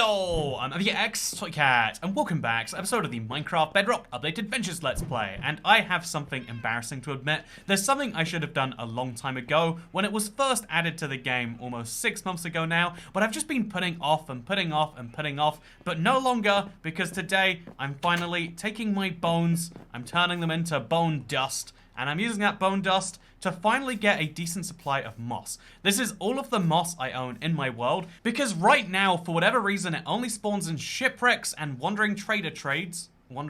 Yo, I'm the X-Toycat, and welcome back to an episode of the Minecraft Bedrock Update Adventures Let's Play. And I have something embarrassing to admit. There's something I should have done a long time ago when it was first added to the game almost 6 months ago now, but I've just been putting off and putting off and putting off, but no longer, because today I'm finally taking my bones, I'm turning them into bone dust, and I'm using that bone dust to finally get a decent supply of moss. This is all of the moss I own in my world, because right now, for whatever reason, it only spawns in shipwrecks and wandering trader trades. Oh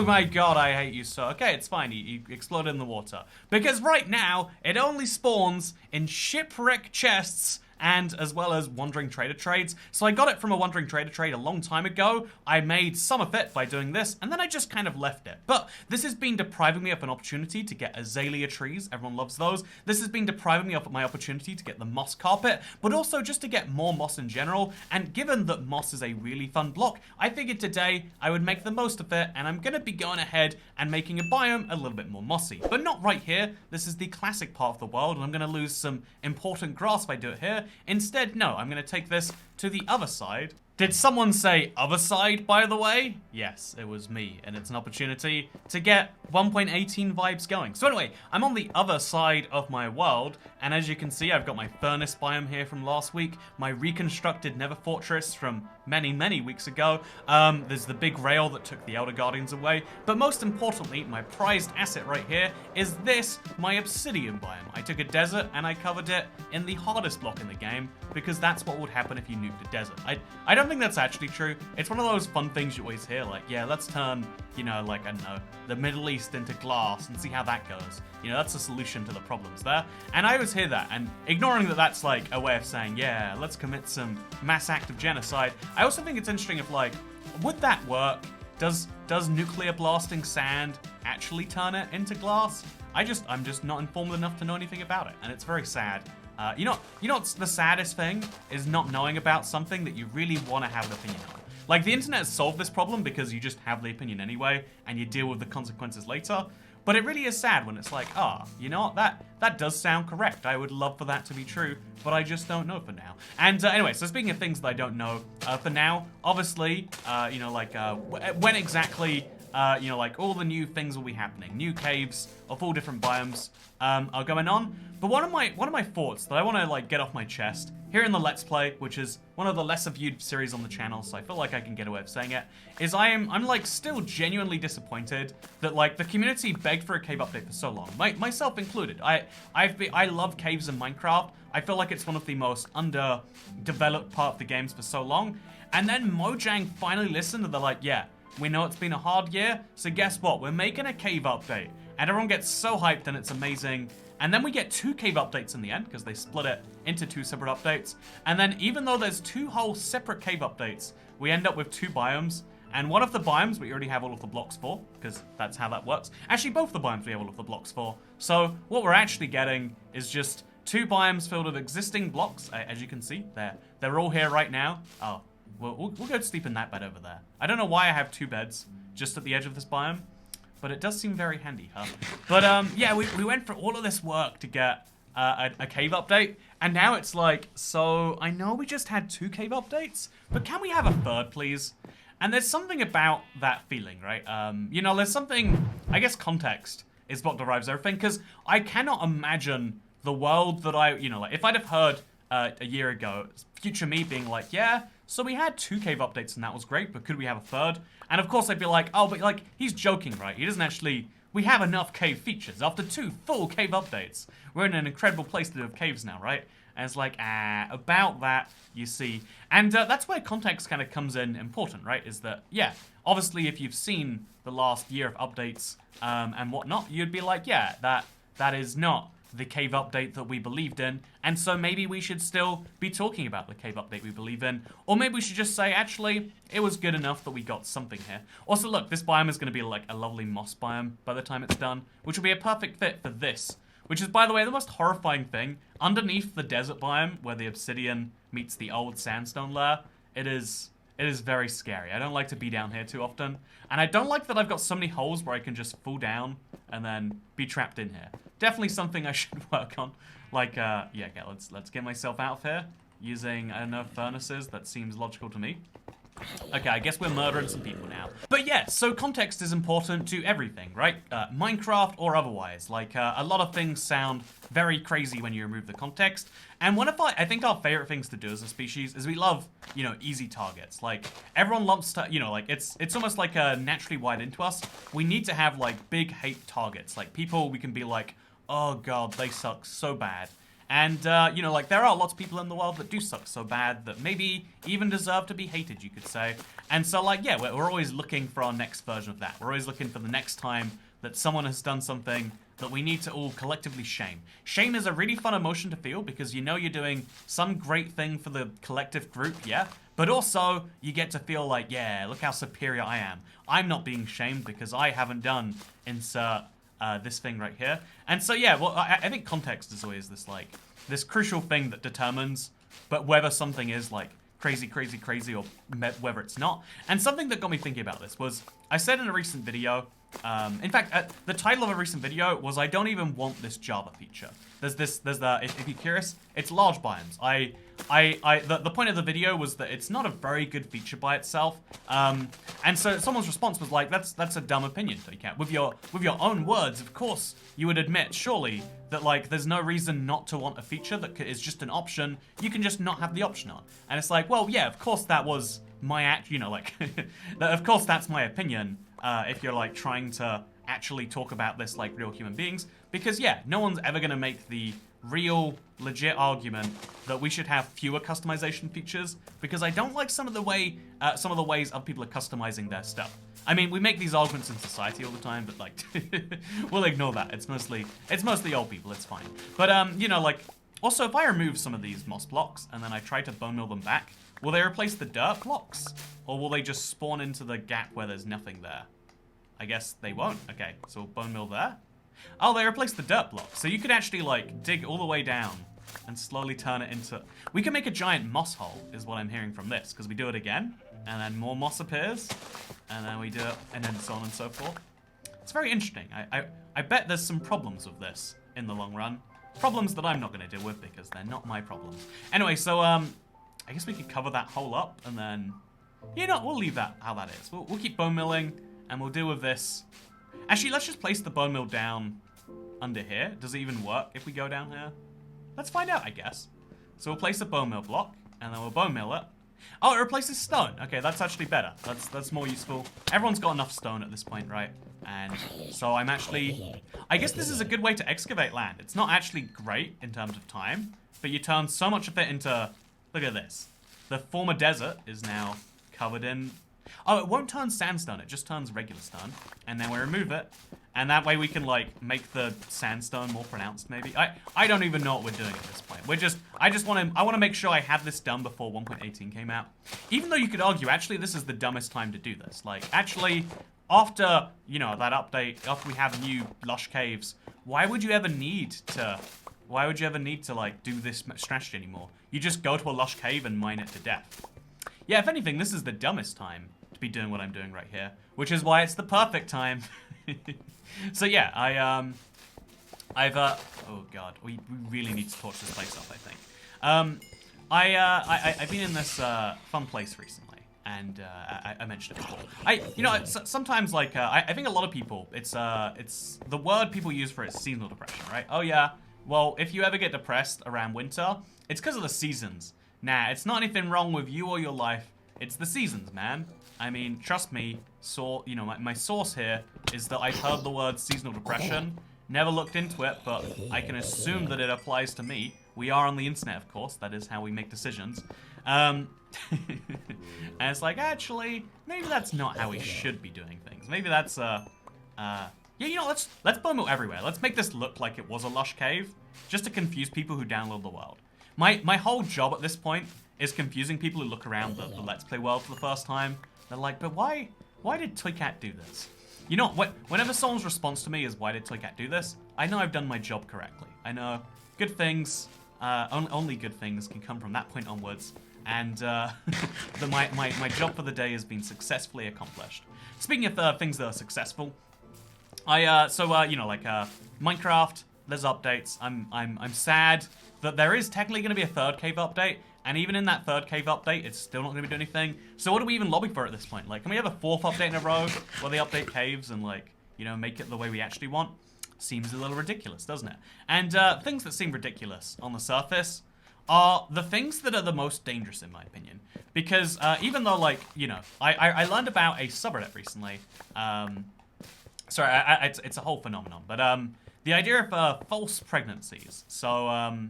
my god, I hate you so. Okay, it's fine, he exploded in the water. Because right now, it only spawns in shipwreck chests and as well as wandering trader trades. So I got it from a wandering trader trade a long time ago. I made some of it by doing this, and then I just kind of left it. But this has been depriving me of an opportunity to get azalea trees. Everyone loves those. This has been depriving me of my opportunity to get the moss carpet, but also just to get more moss in general. And given that moss is a really fun block, I figured today I would make the most of it, and I'm gonna be going ahead and making a biome a little bit more mossy. But not right here. This is the classic part of the world, and I'm gonna lose some important grass if I do it here. Instead, no, I'm going to take this to the other side. Did someone say other side, by the way? Yes, it was me, and it's an opportunity to get 1.18 vibes going. So anyway, I'm on the other side of my world, and as you can see, I've got my furnace biome here from last week, my reconstructed nether fortress from many weeks ago. There's the big rail that took the Elder Guardians away, but most importantly, my prized asset right here is this, my obsidian biome. I took a desert and I covered it in the hardest block in the game, because that's what would happen if you nuked a desert. I don't think that's actually true. It's one of those fun things you always hear, like, yeah, let's turn, you know, like, I don't know, the Middle East into glass and see how that goes. You know, that's the solution to the problems there. And I always hear that, and ignoring that that's like a way of saying, yeah, let's commit some mass act of genocide, I also think it's interesting if, like, would that work? Does nuclear blasting sand actually turn it into glass? I'm just not informed enough to know anything about it, and it's very sad. You know what's the saddest thing? Is not knowing about something that you really want to have an opinion on. Like, the internet has solved this problem because you just have the opinion anyway, and you deal with the consequences later. But it really is sad when it's like, you know what, that does sound correct. I would love for that to be true, but I just don't know for now. And anyway, so speaking of things that I don't know, for now, obviously, you know, like, when exactly, you know, like, all the new things will be happening. New caves of all different biomes are going on. But one of my thoughts that I want to, like, get off my chest here in the Let's Play, which is one of the lesser viewed series on the channel, so I feel like I can get away with saying it, is I'm like still genuinely disappointed that, like, the community begged for a cave update for so long, myself included. I love caves in Minecraft. I feel like it's one of the most underdeveloped part of the games for so long, and then Mojang finally listened and they're like, yeah, we know it's been a hard year, so guess what? We're making a cave update. And everyone gets so hyped and it's amazing. And then we get 2 cave updates in the end, because they split it into 2 separate updates. And then even though there's 2 whole separate cave updates, we end up with 2 biomes. And one of the biomes we already have all of the blocks for, because that's how that works. Actually, both the biomes we have all of the blocks for. So what we're actually getting is just 2 biomes filled with existing blocks. As you can see, they're all here right now. Oh, we'll go to sleep in that bed over there. I don't know why I have 2 beds just at the edge of this biome, but it does seem very handy, huh? But yeah, we went for all of this work to get a cave update, and now it's like, so I know we just had 2 cave updates, but can we have a third, please? And there's something about that feeling, right? You know, there's something, I guess context is what derives everything, because I cannot imagine the world that you know, like, if I'd have heard a year ago, future me being like, yeah, so we had 2 cave updates and that was great, but could we have a third? And of course I'd be like, oh, but like, he's joking, right? He doesn't actually, we have enough cave features. After 2 full cave updates, we're in an incredible place to have caves now, right? And it's like, about that, you see. And that's where context kind of comes in important, right? Is that, yeah, obviously if you've seen the last year of updates and whatnot, you'd be like, yeah, that is not the cave update that we believed in, and so maybe we should still be talking about the cave update we believe in, or maybe we should just say, actually, it was good enough that we got something here. Also, look, this biome is going to be like a lovely moss biome by the time it's done, which will be a perfect fit for this, which is, by the way, the most horrifying thing. Underneath the desert biome, where the obsidian meets the old sandstone layer, it is very scary. I don't like to be down here too often, and I don't like that I've got so many holes where I can just fall down and then be trapped in here. Definitely something I should work on. Like, yeah, okay, let's get myself out of here. using, I don't know, furnaces. That seems logical to me. Okay, I guess we're murdering some people now. But yeah, so context is important to everything, right? Minecraft or otherwise. Like, a lot of things sound very crazy when you remove the context. And one of I think our favorite things to do as a species is we love, you know, easy targets. Like, everyone loves to, you know, like, it's almost like naturally wired into us. We need to have, like, big hate targets. Like, people we can be like, oh god, they suck so bad. And, you know, like, there are lots of people in the world that do suck so bad that maybe even deserve to be hated, you could say. And so, like, yeah, we're always looking for our next version of that. We're always looking for the next time that someone has done something that we need to all collectively shame. Shame is a really fun emotion to feel because you know you're doing some great thing for the collective group, yeah? But also, you get to feel like, yeah, look how superior I am. I'm not being shamed because I haven't done insert this thing right here. And so, yeah, well, I think context is always this, like, this crucial thing that determines but whether something is, like, crazy, or whether it's not. And something that got me thinking about this was, I said in a recent video, in fact, the title of a recent video was, I don't even want this Java feature. There's if you're curious, it's large biomes. The point of the video was that it's not a very good feature by itself. And so someone's response was like, that's a dumb opinion, Toycat. With your own words, of course, you would admit, surely, that like there's no reason not to want a feature that is just an option. You can just not have the option on. And it's like, well, yeah, of course that was my you know, like, of course that's my opinion. If you're like trying to actually talk about this like real human beings, because yeah, no one's ever gonna make the real legit argument that we should have fewer customization features, because I don't like some of the ways other people are customizing their stuff. I mean, we make these arguments in society all the time, but like we'll ignore that. It's mostly old people. It's fine. But you know, like, also if I remove some of these moss blocks and then I try to bone mill them back, will they replace the dirt blocks, or will they just spawn into the gap where there's nothing there? I guess they won't. Okay, so bone mill there. Oh, they replaced the dirt block. So you could actually, like, dig all the way down and slowly turn it into... We can make a giant moss hole, is what I'm hearing from this, because we do it again, and then more moss appears, and then we do it, and then so on and so forth. It's very interesting. I bet there's some problems with this in the long run. Problems that I'm not going to deal with, because they're not my problems. Anyway, so, I guess we could cover that hole up, and then... You know, we'll leave that how that is. We'll keep bone milling, and we'll deal with this. Actually, let's just place the bone mill down under here. Does it even work if we go down here? Let's find out, I guess. So we'll place a bone mill block, and then we'll bone mill it. Oh, it replaces stone. Okay, that's actually better. That's more useful. Everyone's got enough stone at this point, right? And so I'm actually... I guess this is a good way to excavate land. It's not actually great in terms of time, but you turn so much of it into... Look at this. The former desert is now covered in... Oh, it won't turn sandstone, it just turns regular stone. And then we remove it, and that way we can, like, make the sandstone more pronounced, maybe. I don't even know what we're doing at this point. I want to make sure I had this done before 1.18 came out. Even though you could argue, actually, this is the dumbest time to do this. Like, actually, after, you know, that update, after we have new lush caves, why would you ever need to, like, do this strategy anymore? You just go to a lush cave and mine it to death. Yeah, if anything, this is the dumbest time to be doing what I'm doing right here, which is why it's the perfect time. So yeah, oh god, we really need to torch this place up, I think. I've been in this fun place recently, and I mentioned it before. You know, sometimes like I think a lot of people, it's the word people use for it is seasonal depression, right? Oh yeah, well if you ever get depressed around winter, it's because of the seasons. Nah, it's not anything wrong with you or your life. It's the seasons, man. I mean, trust me, you know, my source here is that I've heard the word seasonal depression, never looked into it, but I can assume that it applies to me. We are on the internet, of course. That is how we make decisions. And it's like, actually, maybe that's not how we should be doing things. Maybe that's, yeah, you know, let's bone mill everywhere. Let's make this look like it was a lush cave, just to confuse people who download the world. My whole job at this point is confusing people who look around the Let's Play world for the first time. They're like, but why did Toycat do this? You know, whenever someone's response to me is, why did Toycat do this? I know I've done my job correctly. I know good things, only good things can come from that point onwards. And my job for the day has been successfully accomplished. Speaking of things that are successful, you know, like Minecraft, there's updates. I'm sad that there is technically going to be a third cave update, And even in that third cave update, it's still not going to be doing anything. So what do we even lobby for at this point? Like, can we have a fourth update in a row where they update caves and, like, you know, make it the way we actually want? Seems a little ridiculous, doesn't it? And things that seem ridiculous on the surface are the things that are the most dangerous, in my opinion. Because even though, like, you know, I learned about a subreddit recently. Sorry, it's a whole phenomenon. But the idea of false pregnancies. So,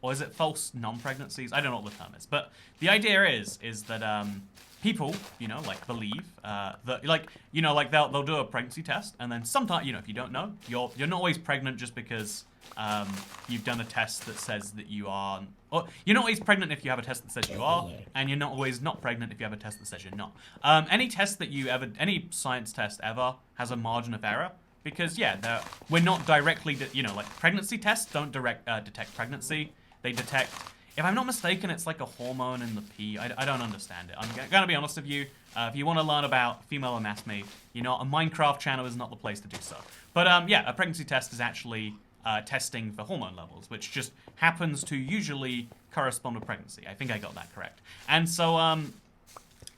or is it false non-pregnancies? I don't know what the term is. But the idea is that people, you know, like, believe that, like, you know, like, they'll do a pregnancy test, and then sometimes, you know, if you don't know, you're not always pregnant just because you've done a test that says that you are, or you're not always pregnant if you have a test that says you are, and you're not always not pregnant if you have a test that says you're not. Any test that you ever, any science test ever has a margin of error, because, yeah, we're not directly, you know, like, pregnancy tests don't detect pregnancy. They detect, if I'm not mistaken, it's like a hormone in the pee. I don't understand it. I'm gonna be honest with you. If you want to learn about female anatomy, you know, a Minecraft channel is not the place to do so. But yeah, a pregnancy test is actually testing for hormone levels, which just happens to usually correspond with pregnancy. I think I got that correct. And so,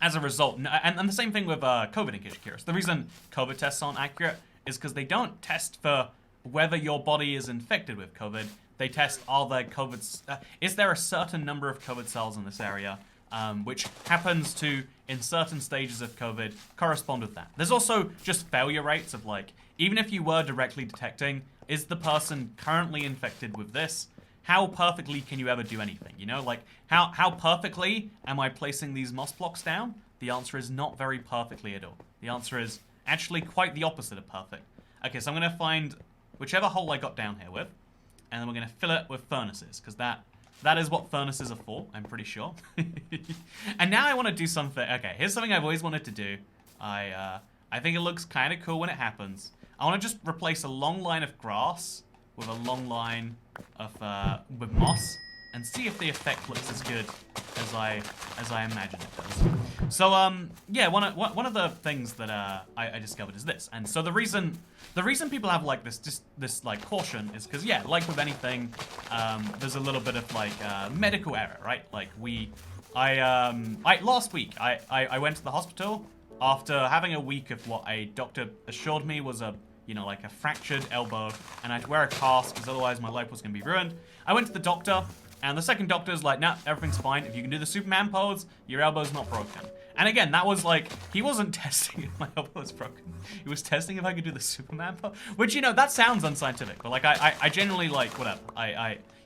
as a result, and the same thing with COVID, in case you're curious. The reason COVID tests aren't accurate is because they don't test for whether your body is infected with COVID. They test all the COVID. Is there a certain number of COVID cells in this area, which happens to, in certain stages of COVID, correspond with that. There's also just failure rates of, like, even if you were directly detecting, is the person currently infected with this? How perfectly can you ever do anything? You know, like, how perfectly am I placing these moss blocks down? The answer is not very perfectly at all. The answer is actually quite the opposite of perfect. Okay, so I'm going to find whichever hole I got down here with, and then we're going to fill it with furnaces, because that is what furnaces are for, I'm pretty sure. And now I want to do something. Okay, here's something I've always wanted to do. I think it looks kind of cool when it happens. I want to just replace a long line of grass with a long line of with moss, and see if the effect looks as good as I imagine it does. So yeah, one of the things that I discovered is this, and so the reason people have like this like caution is because, yeah, like with anything, there's a little bit of like medical error, right? Like last week I went to the hospital after having a week of what a doctor assured me was like a fractured elbow, and I had to wear a cast because otherwise my life was going to be ruined. I went to the doctor, and the second doctor's like, nah, everything's fine. If you can do the Superman pose, your elbow's not broken. And again, that was like, he wasn't testing if my elbow was broken. He was testing if I could do the Superman pose, which, you know, that sounds unscientific, but like, I genuinely, like, whatever.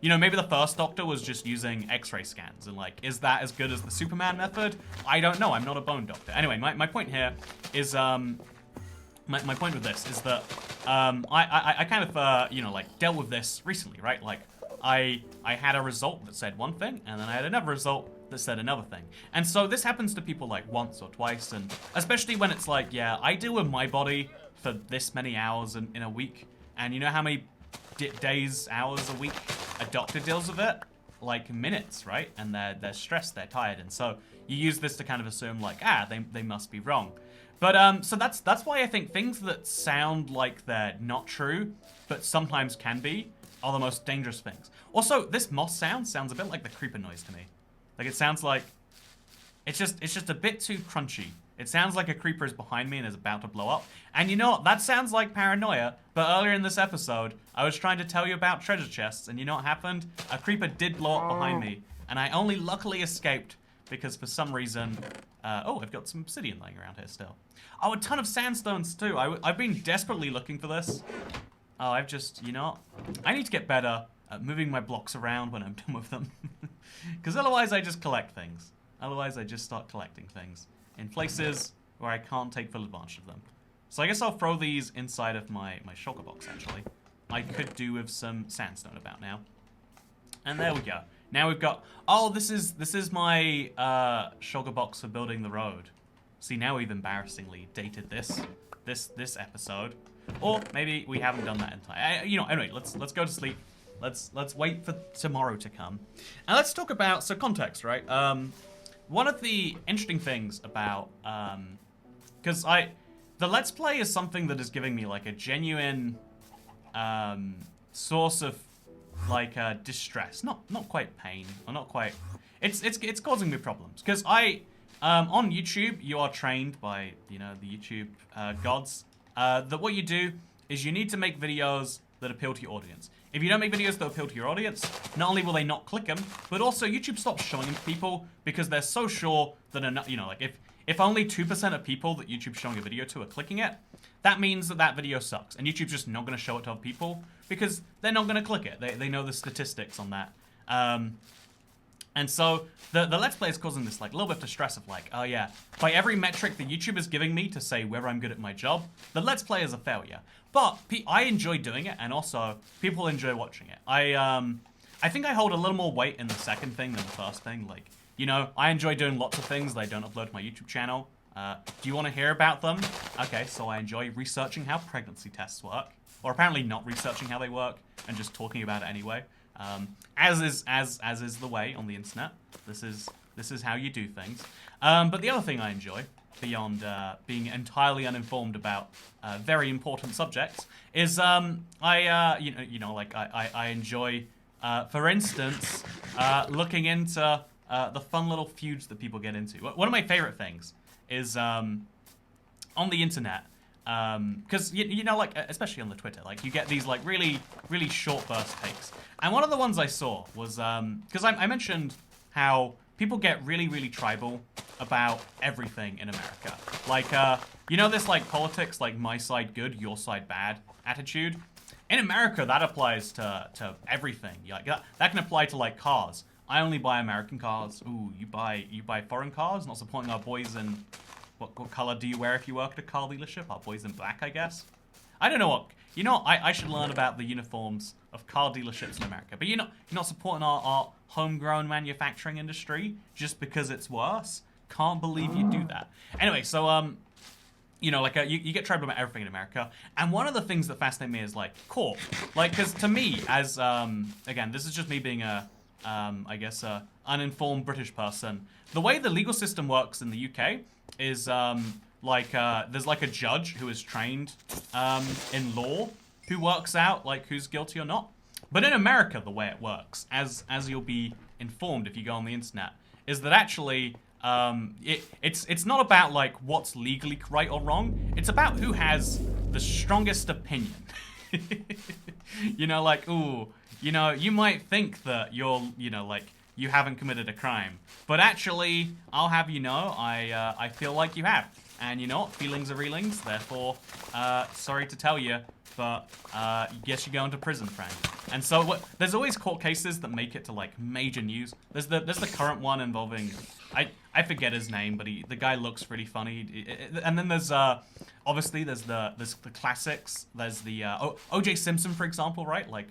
You know, maybe the first doctor was just using x-ray scans, and like, is that as good as the Superman method? I don't know, I'm not a bone doctor. Anyway, my point here is, my point with this is that I kind of you know, like, dealt with this recently, right? Like, I had a result that said one thing, and then I had another result that said another thing. And so this happens to people like once or twice, and especially when it's like, yeah, I deal with my body for this many hours in a week, and you know how many days, hours a week a doctor deals with it? Like minutes, right? And they're stressed, they're tired, and so you use this to kind of assume like, they must be wrong. But so that's why I think things that sound like they're not true, but sometimes can be, are the most dangerous things. Also, this moss sounds a bit like the creeper noise to me. Like, it sounds like, it's just a bit too crunchy. It sounds like a creeper is behind me and is about to blow up. And you know what? That sounds like paranoia, but earlier in this episode, I was trying to tell you about treasure chests, and you know what happened? A creeper did blow up behind me, and I only luckily escaped because for some reason, oh, I've got some obsidian lying around here still. Oh, a ton of sandstones too. I've been desperately looking for this. Oh, I've just, you know, I need to get better at moving my blocks around when I'm done with them. Because otherwise I just collect things. Otherwise I just start collecting things in places where I can't take full advantage of them. So I guess I'll throw these inside of my shulker box, actually. I could do with some sandstone about now. And there we go. Now we've got, oh, this is my shulker box for building the road. See, now we've embarrassingly dated this episode. Or maybe we haven't done that entire. You know, anyway, let's go to sleep. Let's wait for tomorrow to come. And let's talk about, so context, right? One of the interesting things about, because the Let's Play is something that is giving me like a genuine source of like distress. Not quite pain, or not quite. it's causing me problems because on YouTube you are trained by the YouTube gods that what you do is you need to make videos that appeal to your audience. If you don't make videos that appeal to your audience, not only will they not click them, but also YouTube stops showing them to people because they're so sure that like if only 2% of people that YouTube's showing a video to are clicking it, that means that video sucks, and YouTube's just not going to show it to other people because they're not going to click it. They know the statistics on that. And so the Let's Play is causing this like little bit of distress of like, oh yeah, by every metric that YouTube is giving me to say whether I'm good at my job, the Let's Play is a failure. But I enjoy doing it, and also people enjoy watching it. I think I hold a little more weight in the second thing than the first thing. Like, I enjoy doing lots of things that I don't upload to my YouTube channel. Do you want to hear about them? Okay, so I enjoy researching how pregnancy tests work, or apparently not researching how they work and just talking about it anyway. As is the way on the internet. This is how you do things. But the other thing I enjoy, beyond being entirely uninformed about very important subjects, is I enjoy, for instance, looking into the fun little feuds that people get into. One of my favorite things is on the internet. Because like especially on the Twitter, like you get these like really short burst takes, and one of the ones I saw was because I mentioned how people get really tribal about everything in America, like this like politics, like my side good, your side bad attitude. In America, that applies to everything. Like that can apply to like cars. I only buy American cars. Ooh, you buy foreign cars, not supporting our boys in. What color do you wear if you work at a car dealership? Our boys in black, I guess. I don't know what. I should learn about the uniforms of car dealerships in America. But you're not supporting our homegrown manufacturing industry just because it's worse. Can't believe you do that. Anyway, so you get tribal about everything in America, and one of the things that fascinate me is like court, like because to me, as again, this is just me being a uninformed British person. The way the legal system works in the UK is there's like a judge who is trained in law who works out like who's guilty or not. But in America, the way it works, as you'll be informed if you go on the internet, is that actually it's not about like what's legally right or wrong. It's about who has the strongest opinion. You might think that you haven't committed a crime, but actually, I'll have you know, I feel like you have. And you know what? Feelings are reelings, therefore, sorry to tell you, but guess you're going to prison, friend. And so there's always court cases that make it to like major news. There's the current one involving I forget his name, but the guy looks really funny. And then there's obviously there's the classics. There's the O.J. Simpson, for example, right? Like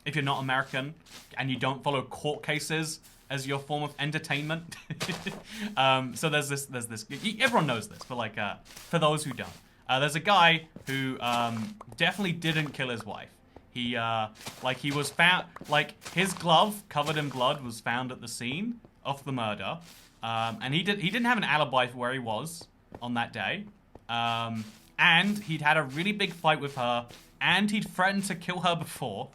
if you're not American and you don't follow court cases as your form of entertainment. So there's this. Everyone knows this, but like for those who don't, there's a guy who definitely didn't kill his wife. He was found, like his glove covered in blood was found at the scene of the murder, and he didn't have an alibi for where he was on that day, and he'd had a really big fight with her, and he'd threatened to kill her before.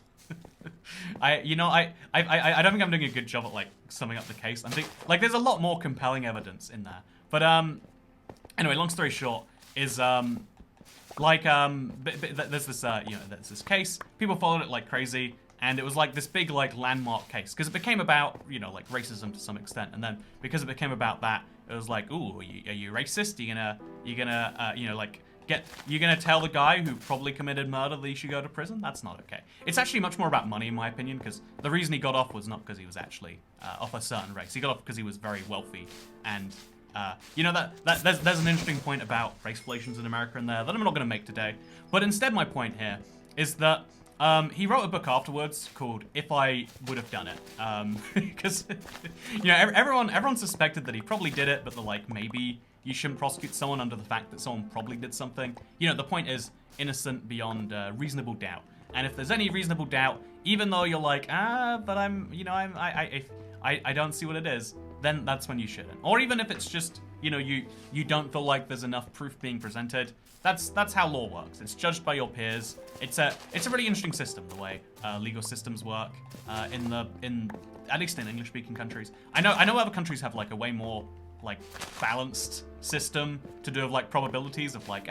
I don't think I'm doing a good job at like summing up the case. I think like there's a lot more compelling evidence in there. But anyway, long story short is there's this case. People followed it like crazy, and it was like this big like landmark case because it became about like racism to some extent, and then because it became about that, it was like, ooh, are you racist? You're gonna tell the guy who probably committed murder that he should go to prison? That's not okay. It's actually much more about money, in my opinion, because the reason he got off was not because he was actually of a certain race. He got off because he was very wealthy, and there's an interesting point about race relations in America in there that I'm not going to make today. But instead, my point here is that he wrote a book afterwards called "If I Would Have Done It," because everyone suspected that he probably did it, but they're like, maybe you shouldn't prosecute someone under the fact that someone probably did something. The point is innocent beyond reasonable doubt. And if there's any reasonable doubt, even though you're like, but I don't see what it is, then that's when you shouldn't. Or even if it's just, you know, you don't feel like there's enough proof being presented. That's how law works. It's judged by your peers. It's a really interesting system, the way legal systems work in at least in English-speaking countries. I know other countries have like a way more like balanced system to do with like probabilities of like,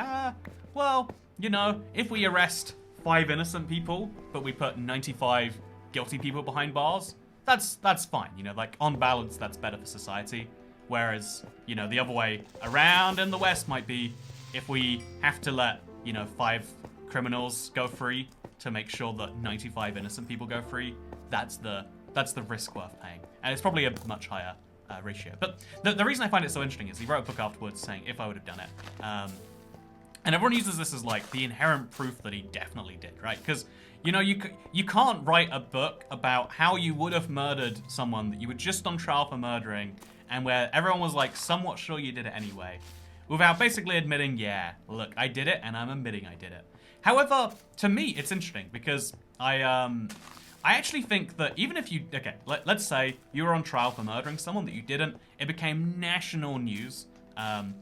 well, you know, if we arrest 5 innocent people but we put 95 guilty people behind bars, that's fine. You know, like on balance, that's better for society. Whereas, you know, the other way around in the West might be if we have to let, you know, 5 criminals go free to make sure that 95 innocent people go free, that's the risk worth paying. And it's probably a much higher ratio. But the reason I find it so interesting is he wrote a book afterwards saying, if I would have done it. And everyone uses this as like the inherent proof that he definitely did, right? Because, you know, you can't write a book about how you would have murdered someone that you were just on trial for murdering and where everyone was like somewhat sure you did it anyway, without basically admitting, yeah, look, I did it and I'm admitting I did it. However, to me, it's interesting because I actually think that even if you, okay, let's say you were on trial for murdering someone that you didn't, it became national news.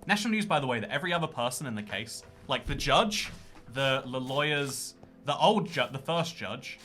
National news, by the way, that every other person in the case, like the judge, the lawyers, the first judge,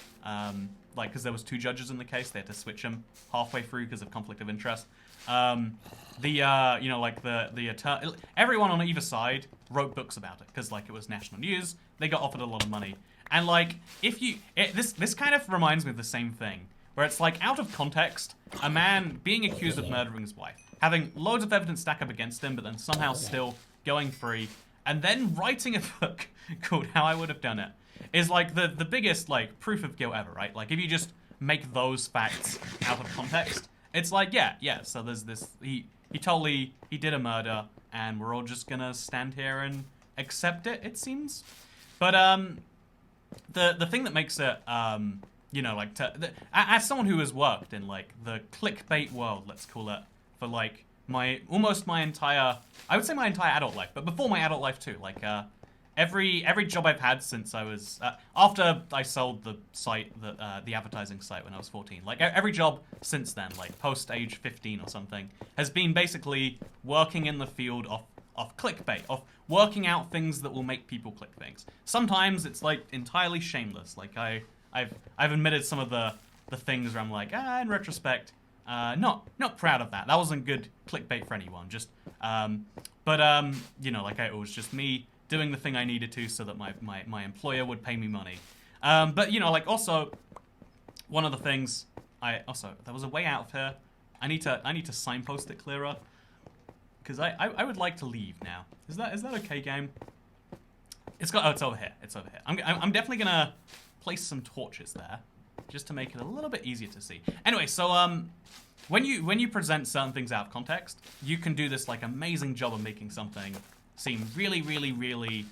like, because there was 2 judges in the case, they had to switch them halfway through because of conflict of interest. You know, like the attorney, everyone on either side wrote books about it because like it was national news. They got offered a lot of money. And like, this kind of reminds me of the same thing, where it's like out of context, a man being accused of murdering his wife, having loads of evidence stack up against him, but then somehow still going free, and then writing a book called How I Would Have Done It, is like the biggest like proof of guilt ever, right? Like if you just make those facts out of context, it's like, yeah, so there's this, he did a murder, and we're all just gonna stand here and accept it, it seems. But the thing that makes it, you know, like, as someone who has worked in, like, the clickbait world, let's call it, for, like, almost my entire, I would say my entire adult life, but before my adult life, too. Like, every job I've had since I was, after I sold the site, the advertising site when I was 14, like, every job since then, like, post age 15 or something, has been basically working in the field of clickbait, of working out things that will make people click things. Sometimes it's like entirely shameless. Like I've admitted some of the things where I'm like, in retrospect, not proud of that. That wasn't good clickbait for anyone. Just, you know, like it was just me doing the thing I needed to so that my employer would pay me money. But you know, like also one of the things there was a way out of here. I need to signpost it clearer. Because I would like to leave now. Is that okay, game? It's over here. It's over here. I'm definitely gonna place some torches there, just to make it a little bit easier to see. Anyway, so when you present certain things out of context, you can do this like amazing job of making something seem really, really, really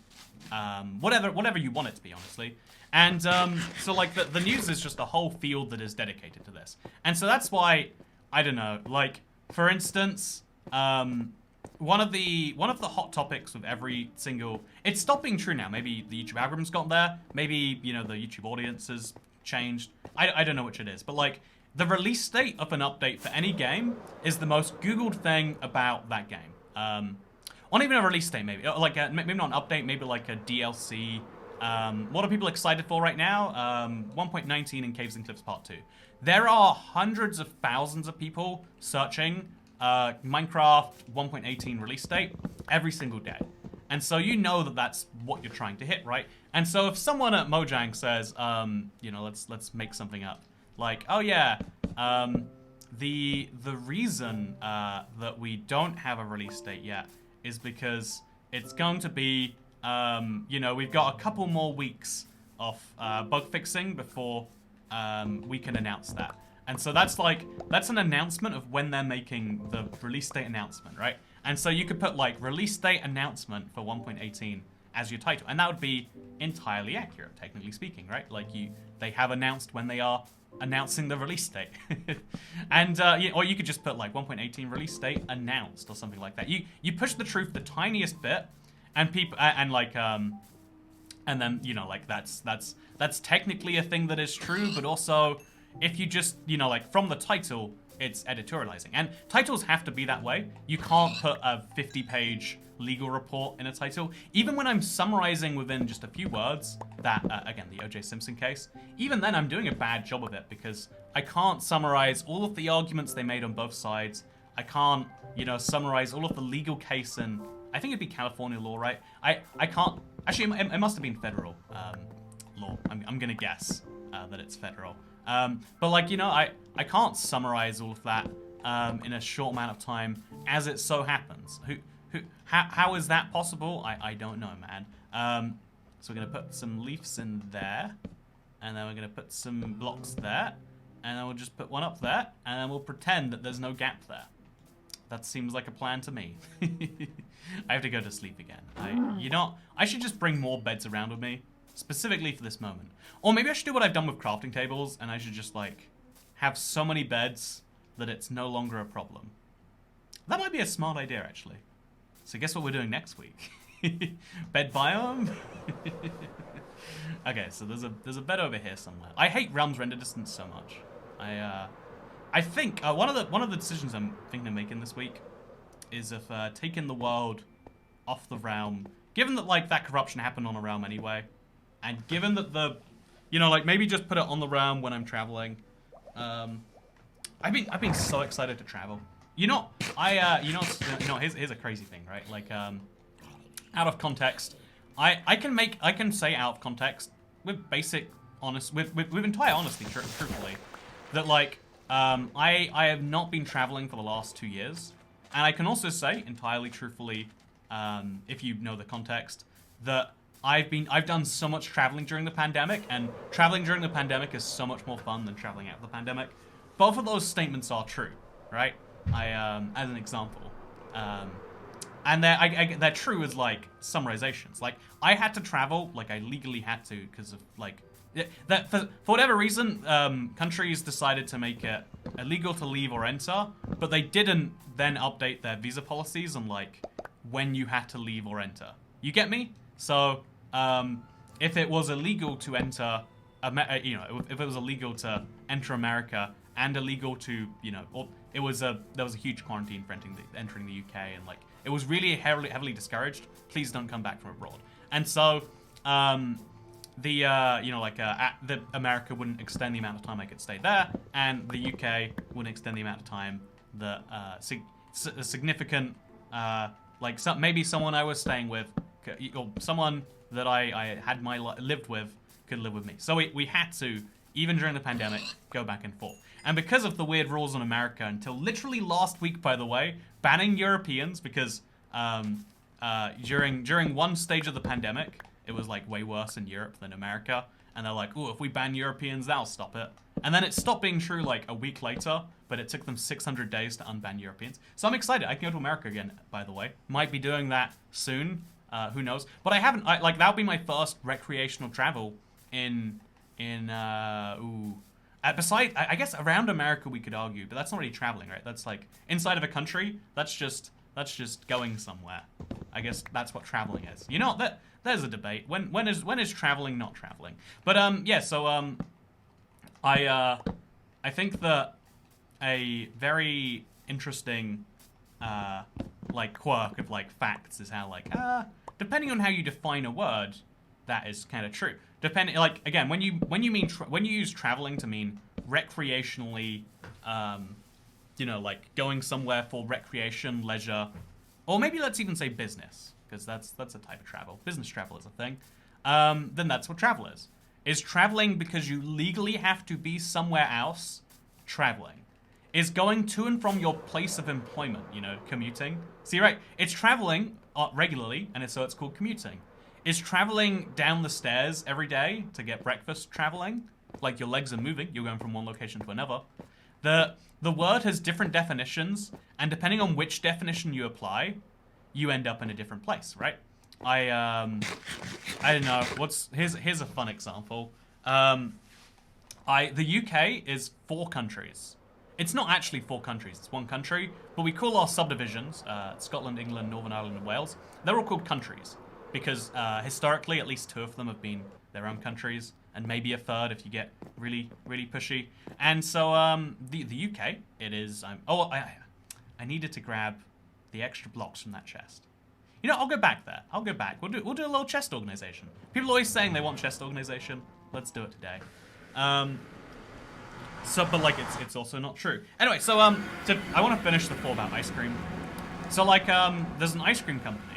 whatever you want it to be, honestly. And so like the news is just a whole field that is dedicated to this. And so that's why, I don't know, like for instance, one of the hot topics of every single, it's stopped being true now. Maybe the YouTube algorithm's gotten there. Maybe, you know, the YouTube audience has changed. I don't know which it is, but like the release date of an update for any game is the most Googled thing about that game. Not even a release date, maybe like maybe not an update, maybe like a DLC. What are people excited for right now? 1.19 in Caves and Cliffs Part 2. There are hundreds of thousands of people searching Minecraft 1.18 release date every single day. And so you know that that's what you're trying to hit, right? And so if someone at Mojang says, you know, let's make something up, like, oh yeah, the reason that we don't have a release date yet is because it's going to be, you know, we've got a couple more weeks of bug fixing before we can announce that. And so that's an announcement of when they're making the release date announcement, right? And so you could put like release date announcement for 1.18 as your title, and that would be entirely accurate, technically speaking, right? Like they have announced when they are announcing the release date. And or you could just put like 1.18 release date announced or something like that. You push the truth the tiniest bit, and people and like and then, you know, like that's technically a thing that is true, but also if you just, you know, like from the title, it's editorializing. And titles have to be that way. You can't put a 50-page legal report in a title. Even when I'm summarizing within just a few words, that, again, the O.J. Simpson case, even then I'm doing a bad job of it because I can't summarize all of the arguments they made on both sides. I can't, you know, summarize all of the legal case in, I think it'd be California law, right? I can't, actually, it must have been federal law. I'm gonna guess that it's federal. But like, you know, I can't summarize all of that in a short amount of time as it so happens. How is that possible? I don't know, man. So we're gonna put some leaves in there, and then we're gonna put some blocks there, and then we'll just put one up there, and then we'll pretend that there's no gap there. That seems like a plan to me. I have to go to sleep again. You know, I should just bring more beds around with me, specifically for this moment. Or maybe I should do what I've done with crafting tables, and I should just, like, have so many beds that it's no longer a problem. That might be a smart idea, actually. So guess what we're doing next week? Bed biome? Okay, so there's a bed over here somewhere. I hate Realms Render Distance so much. I think one of the decisions I'm thinking of making this week is of taking the world off the realm. Given that like that corruption happened on a realm anyway, and given that you know, like maybe just put it on the realm when I'm traveling. I've been so excited to travel. You know, here's a crazy thing, right? Like out of context, I can say out of context with entire honesty, truthfully, that like I have not been traveling for the last 2 years, and I can also say entirely truthfully, if you know the context, that I've done so much traveling during the pandemic, and traveling during the pandemic is so much more fun than traveling out of the pandemic. Both of those statements are true, right? As an example, and they're true as like summarizations. Like I had to travel, like I legally had to because of like that for whatever reason, countries decided to make it illegal to leave or enter, but they didn't then update their visa policies on like when you had to leave or enter. You get me? So if it was illegal to enter, you know, if it was illegal to enter America and illegal to, you know, or there was a huge quarantine for entering the UK, and like it was really heavily discouraged. Please don't come back from abroad. And so the America wouldn't extend the amount of time I could stay there, and the UK wouldn't extend the amount of time that a significant maybe someone I was staying with or someone that I had lived with could live with me. So we had to, even during the pandemic, go back and forth. And because of the weird rules in America, until literally last week, by the way, banning Europeans because during one stage of the pandemic, it was like way worse in Europe than America. And they're like, oh, if we ban Europeans, that'll stop it. And then it stopped being true like a week later, but it took them 600 days to unban Europeans. So I'm excited. I can go to America again, by the way. Might be doing that soon. Who knows? But I haven't, like, that'll be my first recreational travel besides, I guess around America we could argue, but that's not really traveling, right? That's like inside of a country. That's just going somewhere. I guess that's what traveling is. You know, there's a debate. When is traveling not traveling? But yeah. So I think that a very interesting like quirk of like facts is how like depending on how you define a word, that is kind of true. Depending, like again, when you use traveling to mean recreationally, you know, like going somewhere for recreation, leisure, or maybe let's even say business, because that's a type of travel. Business travel is a thing. Then that's what travel is. Is traveling because you legally have to be somewhere else? Traveling. Is going to and from your place of employment, you know, commuting. See, right? It's traveling regularly, and so it's called commuting. Is traveling down the stairs every day to get breakfast traveling? Like your legs are moving, you're going from one location to another. The word has different definitions, and depending on which definition you apply, you end up in a different place, right? I don't know. Here's a fun example. The UK is 4 countries. It's not actually 4 countries, it's 1 country, but we call our subdivisions, Scotland, England, Northern Ireland, and Wales, they're all called countries. Because historically, at least 2 of them have been their own countries. and maybe a third if you get really, really pushy. And so the UK, it is. I needed to grab the extra blocks from that chest. You know, I'll go back there. I'll go back. We'll do a little chest organization. People are always saying they want chest organization. Let's do it today. But like it's also not true. Anyway, so I want to finish the thought about ice cream. So like there's an ice cream company.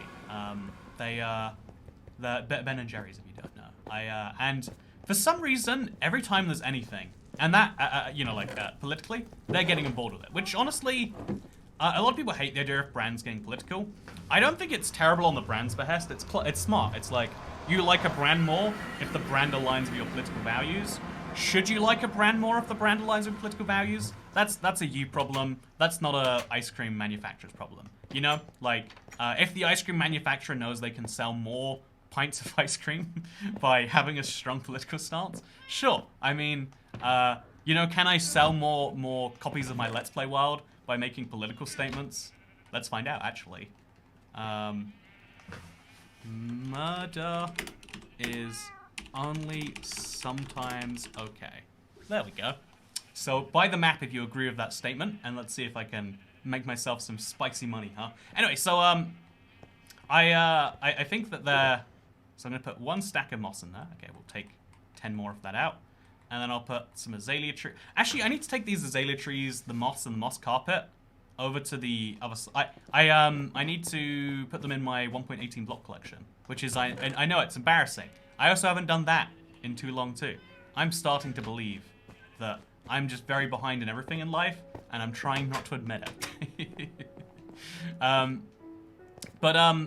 The Ben and Jerry's, if you don't know. And for some reason, every time there's anything, and that politically, they're getting on board with it. Which honestly, a lot of people hate the idea of brands getting political. I don't think it's terrible on the brand's behest. It's smart. It's like you like a brand more if the brand aligns with your political values. Should you like a brand more if the brand aligns with political values? That's a you problem. That's not a ice cream manufacturer's problem. You know, like if the ice cream manufacturer knows they can sell more pints of ice cream by having a strong political stance, sure. I mean, can I sell more copies of my Let's Play Wild by making political statements? Let's find out, actually. Murder is only sometimes okay. There we go. So buy the map if you agree with that statement, and let's see if I can make myself some spicy money, huh? Anyway, so I think that there. So I'm gonna put 1 stack of moss in there. Okay, we'll take 10 more of that out, and then I'll put some azalea tree. Actually, I need to take these azalea trees, the moss and the moss carpet, over to the other side. I need to put them in my 1.18 block collection, which is I know it's embarrassing. I also haven't done that in too long too. I'm starting to believe that I'm just very behind in everything in life, and I'm trying not to admit it.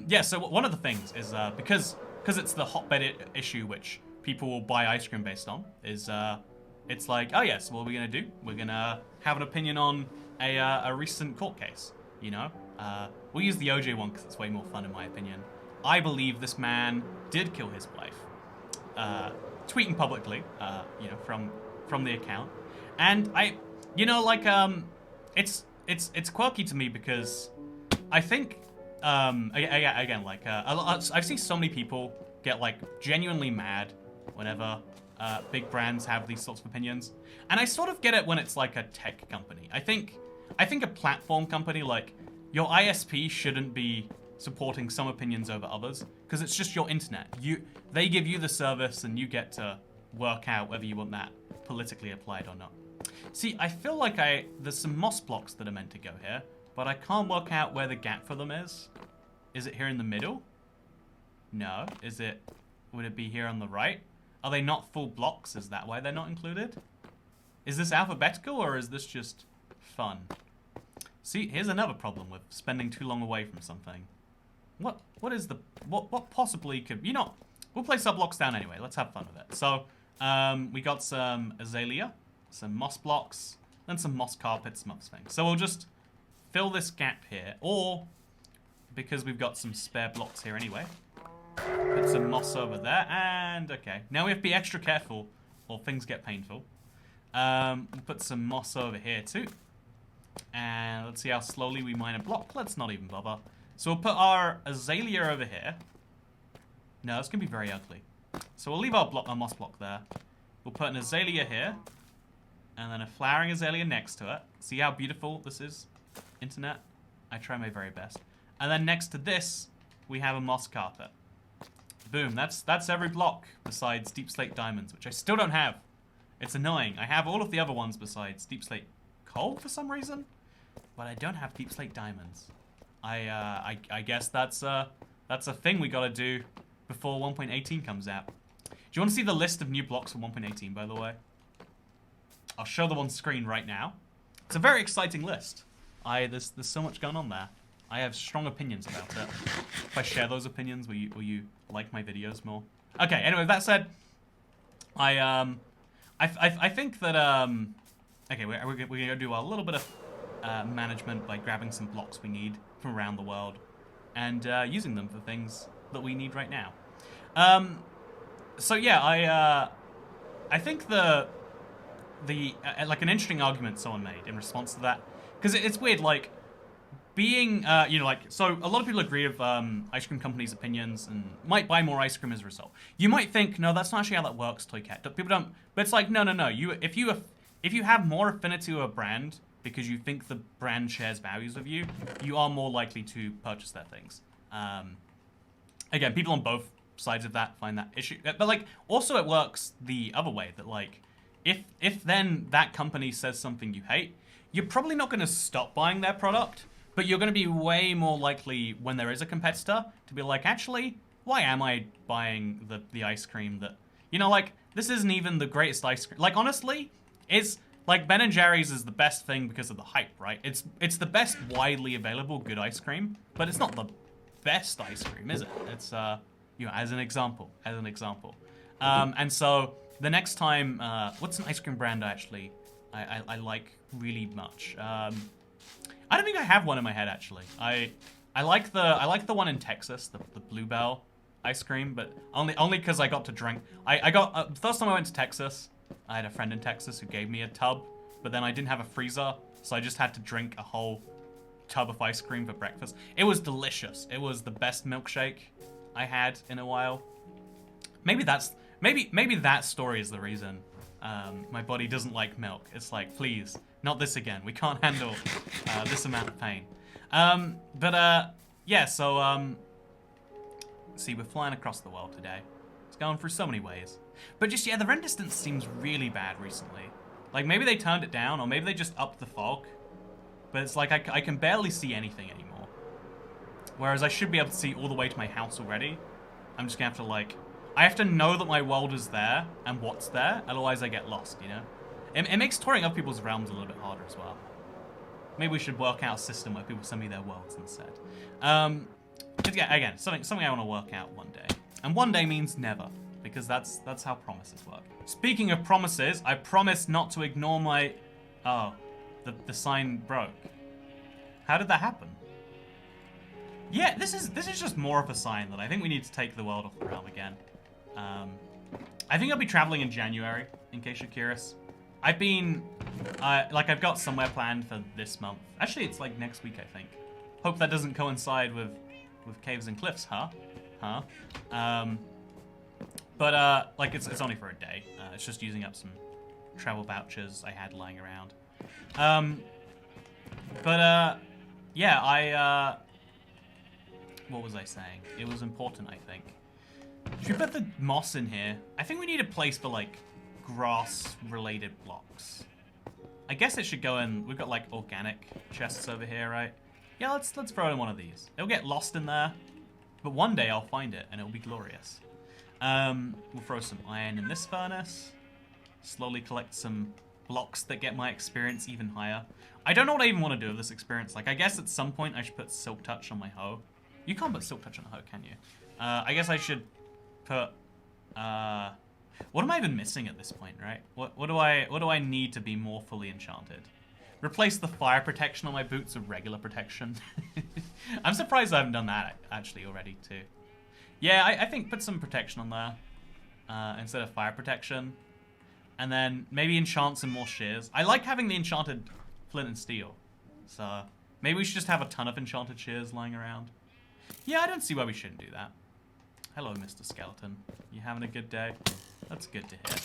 Yeah, so one of the things is, because it's the hotbed issue which people will buy ice cream based on, is, it's like, oh yes, what are we gonna do? We're gonna have an opinion on a recent court case, you know? We'll use the OJ one because it's way more fun in my opinion. I believe this man did kill his wife. Tweeting publicly, from the account. And it's quirky to me because I think, again, like, I've seen so many people get, like, genuinely mad whenever big brands have these sorts of opinions. And I sort of get it when it's, like, a tech company. I think a platform company, like, your ISP shouldn't be supporting some opinions over others, because it's just your internet. They give you the service, and you get to work out whether you want that politically applied or not. See, I feel like there's some moss blocks that are meant to go here, but I can't work out where the gap for them is. Is it here in the middle? No. Would it be here on the right? Are they not full blocks? Is that why they're not included? Is this alphabetical, or is this just fun? See, here's another problem with spending too long away from something. What possibly could, we'll place our blocks down anyway. Let's have fun with it. So, we got some azalea, some moss blocks, then some moss carpet, some other things. So we'll just fill this gap here, or, because we've got some spare blocks here anyway, put some moss over there, and okay. Now we have to be extra careful, or things get painful. We'll put some moss over here too. And let's see how slowly we mine a block. Let's not even bother. So we'll put our azalea over here. No, it's going to be very ugly. So we'll leave our moss block there. We'll put an azalea here. And then a flowering azalea next to it. See how beautiful this is? Internet. I try my very best. And then next to this, we have a moss carpet. Boom. That's every block besides Deep Slate Diamonds, which I still don't have. It's annoying. I have all of the other ones besides Deep Slate Coal for some reason, but I don't have Deep Slate Diamonds. I guess that's a thing we gotta do before 1.18 comes out. Do you want to see the list of new blocks for 1.18, by the way? I'll show them on screen right now. It's a very exciting list. There's so much going on there. I have strong opinions about it. If I share those opinions, will you like my videos more? Okay. Anyway, that said, I think that okay, we're gonna do a little bit of management by grabbing some blocks we need from around the world and using them for things that we need right now. So yeah, I think the like an interesting argument someone made in response to that, because it's weird, like being, you know, like, so a lot of people agree with ice cream companies' opinions and might buy more ice cream as a result. You might think, no, that's not actually how that works, Toycat. People don't, but it's like, no. If you have more affinity to a brand because you think the brand shares values with you, you are more likely to purchase their things. Again, people on both sides of that find that issue, but like, also it works the other way that like, if then that company says something you hate, you're probably not going to stop buying their product. But you're going to be way more likely when there is a competitor to be like, actually, why am I buying the ice cream that, you know, like, this isn't even the greatest ice cream. Like, honestly, it's, like, Ben & Jerry's is the best thing because of the hype, right? It's the best widely available good ice cream, but it's not the best ice cream, is it? It's, you know, as an example. And so, the next time, what's an ice cream brand I like really much? I don't think I have one in my head actually. I like the one in Texas, the Bluebell ice cream, but only because I got to drink. I got first time I went to Texas, I had a friend in Texas who gave me a tub, but then I didn't have a freezer, so I just had to drink a whole tub of ice cream for breakfast. It was delicious. It was the best milkshake I had in a while. Maybe that story is the reason my body doesn't like milk. It's like, please, not this again. We can't handle this amount of pain. Yeah, so, see, we're flying across the world today. It's going through so many ways. But just, yeah, the rend distance seems really bad recently. Like, maybe they turned it down, or maybe they just upped the fog. But it's like, I can barely see anything anymore. Whereas I should be able to see all the way to my house already. I'm just gonna have to, like, I have to know that my world is there and what's there, otherwise I get lost, you know? It makes touring other people's realms a little bit harder as well. Maybe we should work out a system where people send me their worlds instead. But yeah, again, something I want to work out one day. And one day means never, because that's how promises work. Speaking of promises, I promised not to ignore my... Oh, the sign broke. How did that happen? Yeah, this is just more of a sign that I think we need to take the world off the realm again. I think I'll be traveling in January, in case you're curious. I've been, like, I've got somewhere planned for this month. Actually, it's like next week, I think. Hope that doesn't coincide with Caves and Cliffs, huh? Like, it's only for a day. It's just using up some travel vouchers I had lying around. Yeah, what was I saying? It was important, I think. Should we put the moss in here? I think we need a place for, like, grass-related blocks. I guess it should go in... We've got, like, organic chests over here, right? Yeah, let's throw it in one of these. It'll get lost in there, but one day I'll find it, and it'll be glorious. We'll throw some iron in this furnace. Slowly collect some blocks that get my experience even higher. I don't know what I even want to do with this experience. Like, I guess at some point I should put Silk Touch on my hoe. You can't put Silk Touch on a hoe, can you? I guess I should put... what am I even missing at this point, right? What do I need to be more fully enchanted? Replace the fire protection on my boots with regular protection. I'm surprised I haven't done that actually already too. Yeah, I think put some protection on there instead of fire protection. And then maybe enchant some more shears. I like having the enchanted flint and steel. So maybe we should just have a ton of enchanted shears lying around. Yeah, I don't see why we shouldn't do that. Hello, Mr. Skeleton. You having a good day? That's good to hear.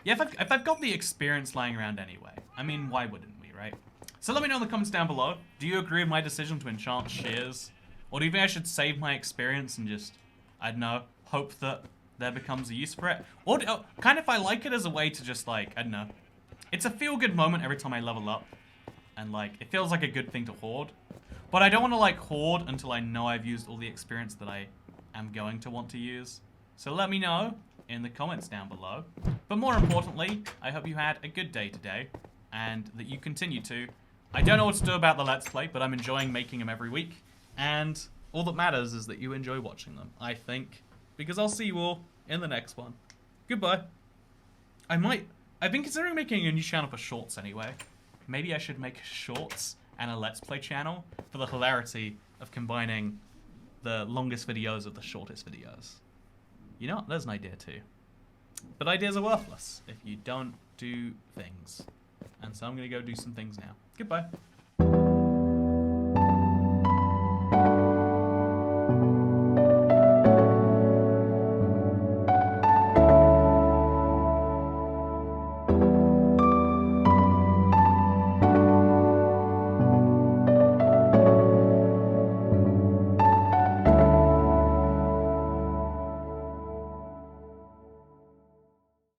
Yeah, if I've got the experience lying around anyway, I mean, why wouldn't we, right? So let me know in the comments down below. Do you agree with my decision to enchant shears? Or do you think I should save my experience and just, I don't know, hope that there becomes a use for it? Or kind of I like it as a way to just, like, I don't know. It's a feel-good moment every time I level up. And, like, it feels like a good thing to hoard. But I don't want to, like, hoard until I know I've used all the experience that I am going to want to use. So let me know in the comments down below. But more importantly, I hope you had a good day today. And that you continue to. I don't know what to do about the Let's Play, but I'm enjoying making them every week. And all that matters is that you enjoy watching them, I think. Because I'll see you all in the next one. Goodbye. I've been considering making a new channel for shorts anyway. Maybe I should make shorts and a Let's Play channel for the hilarity of combining the longest videos with the shortest videos. You know what? There's an idea too. But ideas are worthless if you don't do things. And so I'm going to go do some things now. Goodbye.